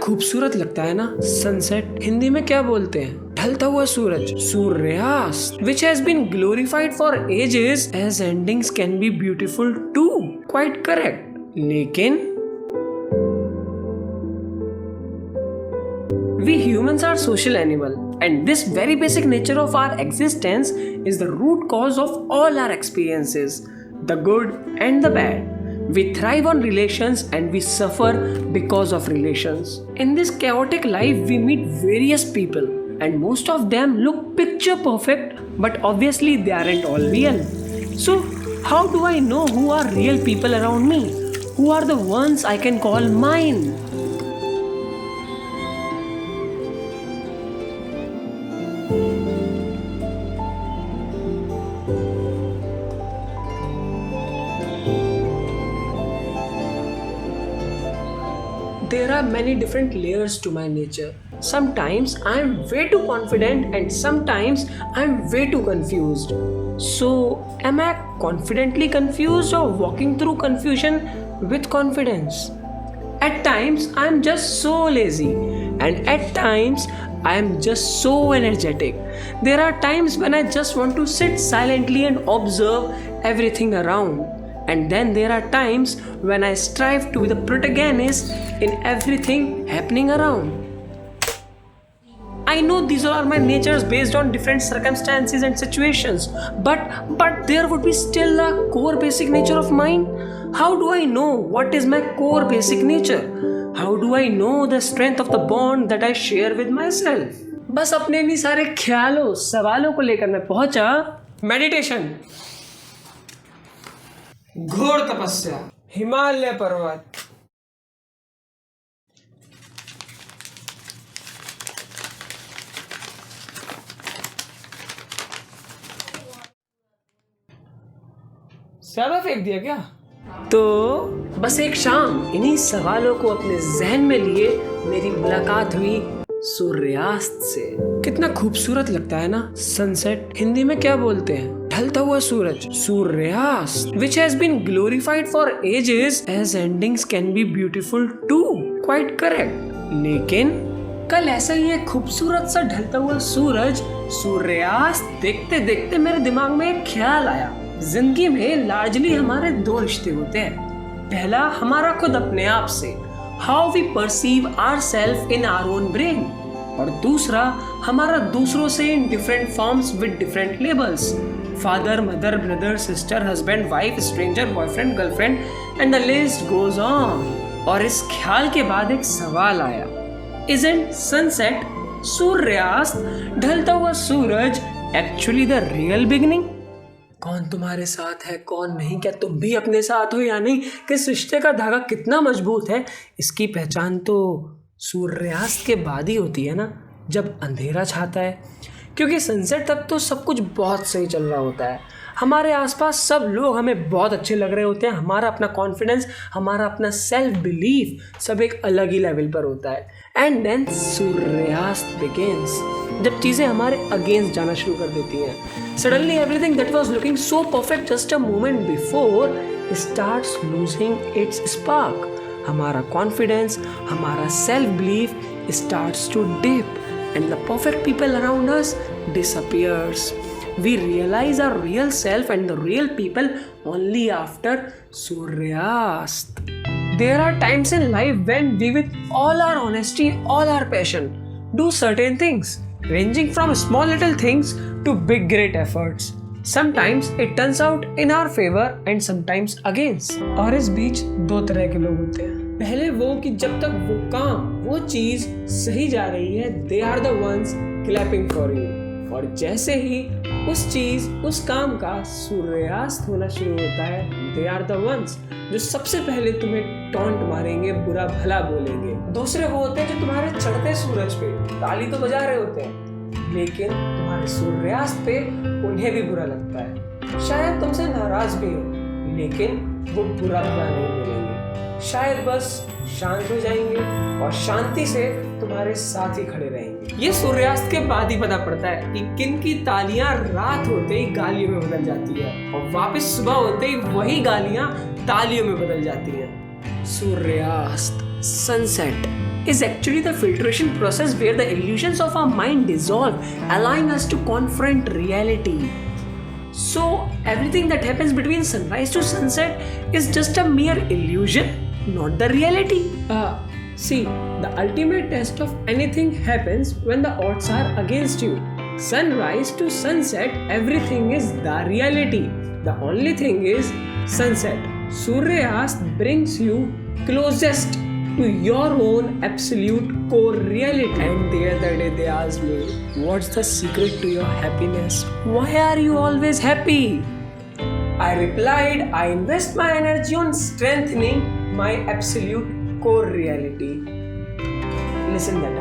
खूबसूरत लगता है ना सनसेट। हिंदी में क्या बोलते हैं? ढलता हुआ सूरज, सूर्यास्त, which has been glorified for ages as endings can be beautiful too. Quite correct. लेकिन we humans are social animal and this very basic nature of our existence is the root cause of all our experiences, the good and the bad. We thrive on relations and we suffer because of relations. In this chaotic life, we meet various people and most of them look picture perfect, but obviously they aren't all real. So, how do I know who are real people around me? Who are the ones I can call mine? There are many different layers to my nature. Sometimes I am way too confident and sometimes I am way too confused. So, am I confidently confused or walking through confusion with confidence? At times I am just so lazy and at times I am just so energetic. There are times when I just want to sit silently and observe everything around. And then there are times when I strive to be the protagonist in everything happening around. I know these are my natures based on different circumstances and situations, but there would be still a core basic nature of mine. How do I know what is my core basic nature? How do I know the strength of the bond that I share with myself? बस अपने इन्हीं सारे ख्यालों सवालों को लेकर मैं पहुंचा मेडिटेशन, घोर तपस्या, हिमालय पर्वत, ज्यादा फेंक दिया क्या? तो बस एक शाम इन्हीं सवालों को अपने जहन में लिए मेरी मुलाकात हुई सूर्यास्त से। कितना खूबसूरत लगता है ना सनसेट। हिंदी में क्या बोलते हैं? ढलता हुआ सूरज, सूर्यास्त, which has been glorified for ages as endings can be beautiful too. Quite correct. लेकिन कल ऐसा ही एक खूबसूरत सा ढलता हुआ सूरज, सूर्यास्त देखते देखते मेरे दिमाग में एक ख्याल आया। जिंदगी में लार्जली हमारे दो रिश्ते होते हैं। पहला हमारा खुद अपने आप से, how we perceive ourselves in our own brain, और दूसरा हमारा दूसरों से in different forms with different labels, father, mother, brother, sister, husband, wife, stranger, boyfriend, girlfriend and the list goes on. और इस ख्याल के बाद एक सवाल आया, इजंट सनसेट, सूर्यास्त, ढलता हुआ सूरज एक्चुअली द रियल बिगिनिंग? कौन तुम्हारे साथ है, कौन नहीं, क्या तुम भी अपने साथ हो या नहीं, किस रिश्ते का धागा कितना मजबूत है, इसकी पहचान तो सूर्यास्त के बाद ही होती है ना, जब अंधेरा छाता है। क्योंकि सनसेट तक तो सब कुछ बहुत सही चल रहा होता है, हमारे आसपास सब लोग हमें बहुत अच्छे लग रहे होते हैं, हमारा अपना कॉन्फिडेंस, हमारा अपना सेल्फ बिलीफ सब एक अलग ही लेवल पर होता है। एंड देन सूर्यास्त बिगिंस, जब चीज़ें हमारे अगेंस्ट जाना शुरू कर देती हैं। Suddenly everything that was looking so perfect just a moment before starts losing its spark. हमारा कॉन्फिडेंस, हमारा self belief starts to dip and the perfect people around us disappears. We realize our real self and the real people only after Suryast. There are times in life when we, with all our honesty, all our passion, do certain things, ranging from small little things to big great efforts. Sometimes it turns out in our favor and sometimes against. और इस बीच दो तरह के लोग होते हैं। पहले वो कि जब तक वो काम, वो चीज सही जा रही है, they are the ones clapping for you. और जैसे ही उस चीज, उस काम का सूर्यास्त होना शुरू होता है, they are the ones जो सबसे पहले तुम्हें टॉन्ट मारेंगे, बुरा भला बोलेंगे। दूसरे वो होते हैं जो तुम्हारे चढ़ते सूरज पे ताली तो बजा रहे होते हैं, लेकिन तुम्हारे सूर्यास्त पे उन्हें भी बुरा लगता है। शायद तुमसे नाराज भी हो, लेकिन वो बुरा भला नहीं बोलेंगे, शायद बस शांत हो जाएंगे और शांति से तुम्हारे साथ ही खड़े रहेंगे। ये सूर्यास्त के बाद ही पता पड़ता है कि किन की तालियां रात होते ही गालियों में बदल जाती है और वापस सुबह होते ही वही गालियां तालियों में बदल जाती हैं। सूर्यास्त, sunset, is actually the filtration process where the illusions of our mind dissolve, allowing us to confront reality. So, everything that happens between sunrise to sunset is just a mere illusion, not the reality. See, the ultimate test of anything happens when the odds are against you. Sunrise to sunset, everything is the reality. The only thing is sunset. Suryast brings you closest to your own absolute core reality. And the other day they asked me, what's the secret to your happiness? Why are you always happy? I replied, I invest my energy on strengthening my absolute core reality. Listen that